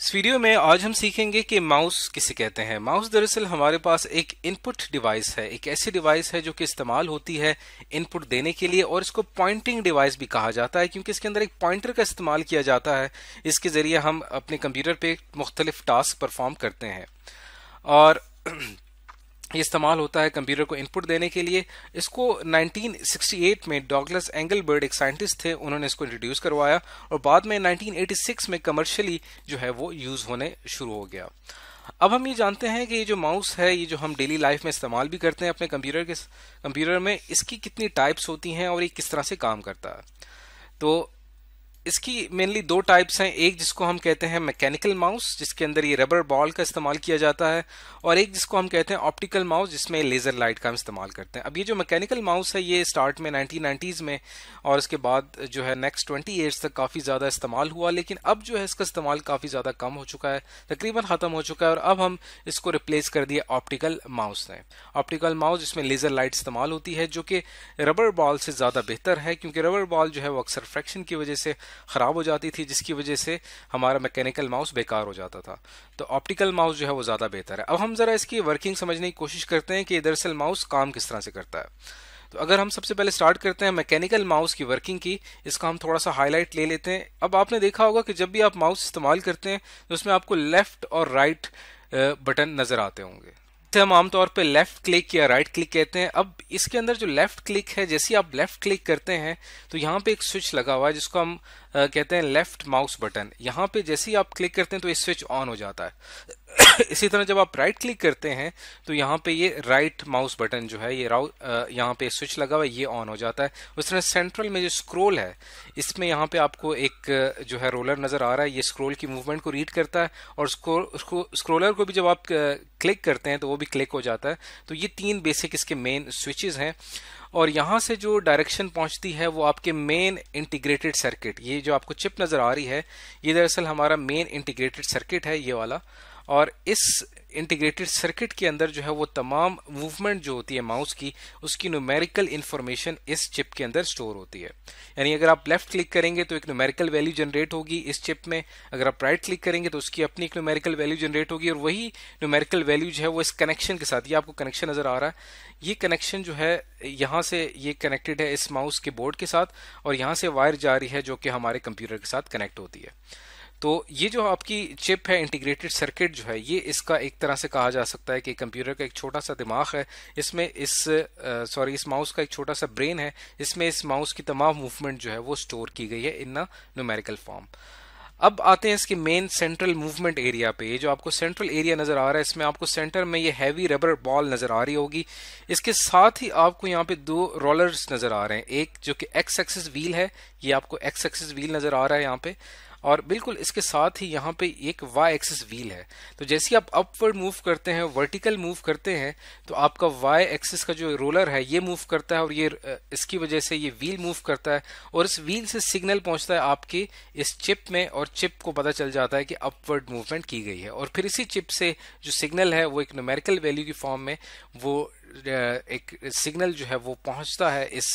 इस वीडियो में आज हम सीखेंगे कि माउस किसे कहते हैं। माउस दरअसल हमारे पास एक इनपुट डिवाइस है, एक ऐसी डिवाइस है जो कि इस्तेमाल होती है इनपुट देने के लिए, और इसको पॉइंटिंग डिवाइस भी कहा जाता है क्योंकि इसके अंदर एक पॉइंटर का इस्तेमाल किया जाता है। इसके जरिए हम अपने कंप्यूटर पे मुख्तलिफ टास्क परफॉर्म करते हैं और ये इस्तेमाल होता है कंप्यूटर को इनपुट देने के लिए। इसको 1968 में डॉगलस एंगलबर्ट एक साइंटिस्ट थे, उन्होंने इसको इंट्रोड्यूस करवाया और बाद में 1986 में कमर्शियली जो है वो यूज होने शुरू हो गया। अब हम ये जानते हैं कि ये जो माउस है, ये जो हम डेली लाइफ में इस्तेमाल भी करते हैं अपने कंप्यूटर में, इसकी कितनी टाइप्स होती हैं और ये किस तरह से काम करता है। तो इसकी मेनली दो टाइप्स हैं, एक जिसको हम कहते हैं मैकेनिकल माउस जिसके अंदर ये रबर बॉल का इस्तेमाल किया जाता है, और एक जिसको हम कहते हैं ऑप्टिकल माउस जिसमें लेजर लाइट का हम इस्तेमाल करते हैं। अब ये जो मैकेनिकल माउस है ये स्टार्ट में 1990s में और उसके बाद जो है नेक्स्ट 20 ईयर्स तक काफ़ी ज़्यादा इस्तेमाल हुआ, लेकिन अब जो है इसका इस्तेमाल काफ़ी ज़्यादा कम हो चुका है, तकरीबन ख़त्म हो चुका है, और अब हम इसको रिप्लेस कर दिया ऑप्टिकल माउस ने। ऑप्टिकल माउस जिसमें लेजर लाइट इस्तेमाल होती है जो कि रबर बॉल से ज़्यादा बेहतर है, क्योंकि रबर बॉल जो है वो अक्सर फ्रैक्शन की वजह से ख़राब हो जाती थी, जिसकी वजह से हमारा मैकेनिकल माउस बेकार हो जाता था। तो ऑप्टिकल माउस जो है वो ज़्यादा बेहतर है। अब हम ज़रा इसकी वर्किंग समझने की कोशिश करते हैं कि दरअसल माउस काम किस तरह से करता है। तो अगर हम सबसे पहले स्टार्ट करते हैं मैकेनिकल माउस की वर्किंग की, इसका हम थोड़ा सा हाईलाइट ले लेते हैं। अब आपने देखा होगा कि जब भी आप माउस इस्तेमाल करते हैं तो उसमें आपको लेफ्ट और राइट बटन नज़र आते होंगे। इसे हम आमतौर पे लेफ्ट क्लिक या राइट क्लिक कहते हैं। अब इसके अंदर जो लेफ्ट क्लिक है, जैसे आप लेफ्ट क्लिक करते हैं तो यहाँ पे एक स्विच लगा हुआ है जिसको हम कहते हैं लेफ्ट माउस बटन। यहाँ पे जैसे ही आप क्लिक करते हैं तो ये स्विच ऑन हो जाता है। इसी तरह जब आप राइट क्लिक करते हैं तो यहाँ पे ये राइट माउस बटन जो है ये यहाँ पे स्विच लगा हुआ है, ये ऑन हो जाता है। उस तरह सेंट्रल में जो स्क्रोल है इसमें यहाँ पे आपको एक जो है रोलर नजर आ रहा है, ये स्क्रोल की मूवमेंट को रीड करता है, और स्क्रोलर को भी जब आप क्लिक करते हैं तो वो भी क्लिक हो जाता है। तो ये तीन बेसिक इसके मेन स्विचेस हैं, और यहाँ से जो डायरेक्शन पहुँचती है वो आपके मेन इंटीग्रेटेड सर्किट, ये जो आपको चिप नज़र आ रही है ये दरअसल हमारा मेन इंटीग्रेटेड सर्किट है ये वाला, और इस इंटीग्रेटेड सर्किट के अंदर जो है वो तमाम मूवमेंट जो होती है माउस की, उसकी न्यूमेरिकल इंफॉर्मेशन इस चिप के अंदर स्टोर होती है। यानी अगर आप लेफ्ट क्लिक करेंगे तो एक न्यूमेरिकल वैल्यू जनरेट होगी इस चिप में, अगर आप राइट क्लिक करेंगे तो उसकी अपनी एक न्यूमेरिकल वैल्यू जनरेट होगी, और वही न्यूमेरिकल वैल्यू जो है वो इस कनेक्शन के साथ, ये आपको कनेक्शन नजर आ रहा है, ये कनेक्शन जो है यहाँ से ये कनेक्टेड है इस माउस के बोर्ड के साथ, और यहाँ से वायर जा रही है जो कि हमारे कंप्यूटर के साथ कनेक्ट होती है। तो ये जो आपकी चिप है इंटीग्रेटेड सर्किट जो है, ये इसका एक तरह से कहा जा सकता है कि कंप्यूटर का एक छोटा सा दिमाग है। इसमें इस माउस का एक छोटा सा ब्रेन है, इसमें इस माउस की तमाम मूवमेंट जो है वो स्टोर की गई है इन न्यूमेरिकल फॉर्म। अब आते हैं इसके मेन सेंट्रल मूवमेंट एरिया पे। ये जो आपको सेंट्रल एरिया नजर आ रहा है, इसमें आपको सेंटर में ये हैवी रबर बॉल नजर आ रही होगी। इसके साथ ही आपको यहाँ पे दो रोलर्स नजर आ रहे हैं, एक जो कि एक्स एक्सिस व्हील है, ये आपको एक्स एक्सिस व्हील नजर आ रहा है यहाँ पे, और बिल्कुल इसके साथ ही यहाँ पे एक वाई एक्सिस व्हील है। तो जैसे आप अपवर्ड मूव करते हैं, वर्टिकल मूव करते हैं, तो आपका वाई एक्सिस का जो रोलर है ये मूव करता है, और ये इसकी वजह से ये व्हील मूव करता है, और इस व्हील से सिग्नल पहुंचता है आपके इस चिप में, और चिप को पता चल जाता है कि अपवर्ड मूवमेंट की गई है, और फिर इसी चिप से जो सिग्नल है वो एक न्यूमेरिकल वैल्यू की फॉर्म में वो एक सिग्नल जो है वो पहुंचता है इस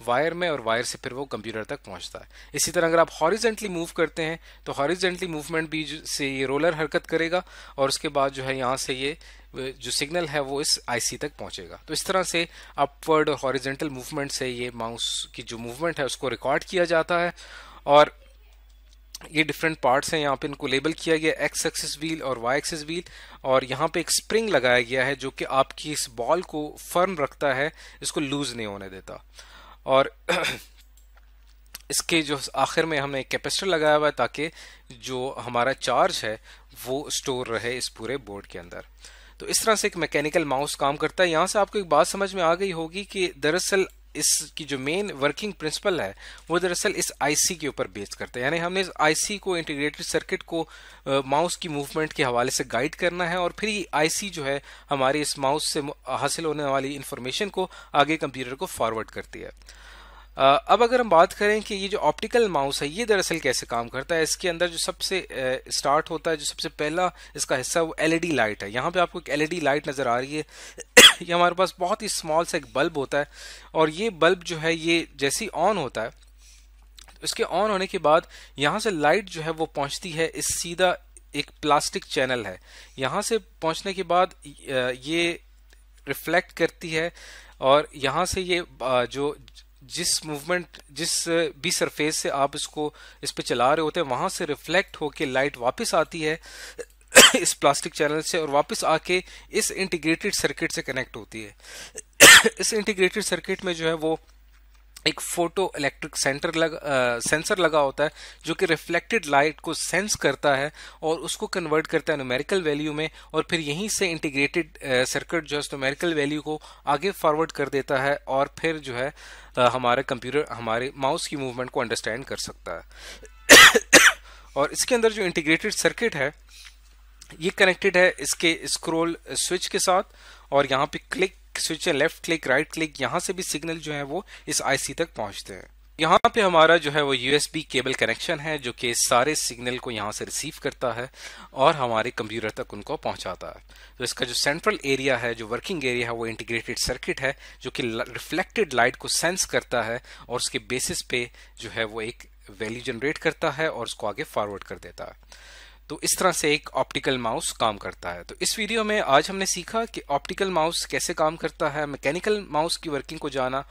वायर में, और वायर से फिर वो कंप्यूटर तक पहुंचता है। इसी तरह अगर आप हॉरिजेंटली मूव करते हैं तो हॉरिजेंटली मूवमेंट भी से ये रोलर हरकत करेगा, और उसके बाद जो है यहाँ से ये जो सिग्नल है वो इस आईसी तक पहुंचेगा। तो इस तरह से अपवर्ड और हॉरिजेंटल मूवमेंट से ये माउस की जो मूवमेंट है उसको रिकॉर्ड किया जाता है, और ये डिफरेंट पार्ट्स हैं, यहाँ पे इनको लेबल किया गया एक्स एक्सिस व्हील और वाई एक्सिस व्हील, और यहाँ पे एक स्प्रिंग लगाया गया है जो कि आपकी इस बॉल को फर्म रखता है, इसको लूज नहीं होने देता, और इसके जो आखिर में हमने एक कैपेसिटर लगाया हुआ है ताकि जो हमारा चार्ज है वो स्टोर रहे इस पूरे बोर्ड के अंदर। तो इस तरह से एक मैकेनिकल माउस काम करता है। यहाँ से आपको एक बात समझ में आ गई होगी कि दरअसल इसकी जो मेन वर्किंग प्रिंसिपल है वो दरअसल इस आईसी के ऊपर बेस करता है, यानी हमने इस आईसी को, इंटीग्रेटेड सर्किट को माउस की मूवमेंट के हवाले से गाइड करना है, और फिर ये आईसी जो है हमारे इस माउस से हासिल होने वाली इंफॉर्मेशन को आगे कंप्यूटर को फॉरवर्ड करती है। अब अगर हम बात करें कि ये जो ऑप्टिकल माउस है ये दरअसल कैसे काम करता है, इसके अंदर जो सबसे स्टार्ट होता है, जो सबसे पहला इसका हिस्सा वो एलईडी लाइट है। यहाँ पे आपको एक एलईडी लाइट नज़र आ रही है। ये हमारे पास बहुत ही स्मॉल सा एक बल्ब होता है, और ये बल्ब जो है ये जैसे ही ऑन होता है, इसके ऑन होने के बाद यहाँ से लाइट जो है वो पहुँचती है इस सीधा एक प्लास्टिक चैनल है, यहाँ से पहुंचने के बाद ये रिफ्लेक्ट करती है और यहाँ से ये जो जिस मूवमेंट जिस भी सरफेस से आप इस पे चला रहे होते हैं वहां से रिफ्लेक्ट होके लाइट वापस आती है इस प्लास्टिक चैनल से और वापस आके इस इंटीग्रेटेड सर्किट से कनेक्ट होती है। इस इंटीग्रेटेड सर्किट में जो है वो एक फोटो इलेक्ट्रिक सेंसर लगा होता है जो कि रिफ्लेक्टेड लाइट को सेंस करता है और उसको कन्वर्ट करता है न्यूमेरिकल वैल्यू में, और फिर यहीं से इंटीग्रेटेड सर्किट जो है न्यूमेरिकल वैल्यू को आगे फॉरवर्ड कर देता है और फिर जो है हमारे कंप्यूटर हमारे माउस की मूवमेंट को अंडरस्टैंड कर सकता है। और इसके अंदर जो इंटीग्रेटेड सर्किट है ये कनेक्टेड है इसके स्क्रॉल स्विच के साथ, और यहाँ पे क्लिक स्विच है, लेफ्ट क्लिक राइट क्लिक, यहाँ से भी सिग्नल जो है वो इस आईसी तक पहुंचते हैं। यहाँ पे हमारा जो है वो यूएसबी केबल कनेक्शन है जो कि सारे सिग्नल को यहाँ से रिसीव करता है और हमारे कंप्यूटर तक उनको पहुंचाता है। तो इसका जो सेंट्रल एरिया है, जो वर्किंग एरिया है, वो इंटीग्रेटेड सर्किट है जो कि रिफ्लेक्टेड लाइट को सेंस करता है और उसके बेसिस पे जो है वो एक वैल्यू जनरेट करता है और उसको आगे फॉरवर्ड कर देता है। तो इस तरह से एक ऑप्टिकल माउस काम करता है। तो इस वीडियो में आज हमने सीखा कि ऑप्टिकल माउस कैसे काम करता है, मैकेनिकल माउस की वर्किंग को जाना,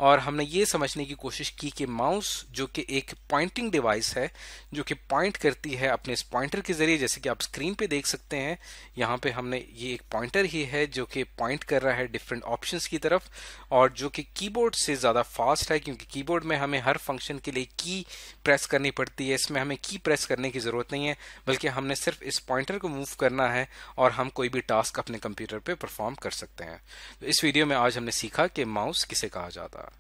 और हमने ये समझने की कोशिश की कि माउस जो कि एक पॉइंटिंग डिवाइस है जो कि पॉइंट करती है अपने इस पॉइंटर के जरिए, जैसे कि आप स्क्रीन पे देख सकते हैं यहाँ पे हमने ये एक पॉइंटर ही है जो कि पॉइंट कर रहा है डिफरेंट ऑप्शंस की तरफ, और जो कि कीबोर्ड से ज़्यादा फास्ट है क्योंकि कीबोर्ड में हमें हर फंक्शन के लिए की प्रेस करनी पड़ती है। इसमें हमें की प्रेस करने की ज़रूरत नहीं है, बल्कि हमने सिर्फ इस पॉइंटर को मूव करना है और हम कोई भी टास्क अपने कंप्यूटर पे परफॉर्म कर सकते हैं। तो इस वीडियो में आज हमने सीखा कि माउस किसे कहा जाता है।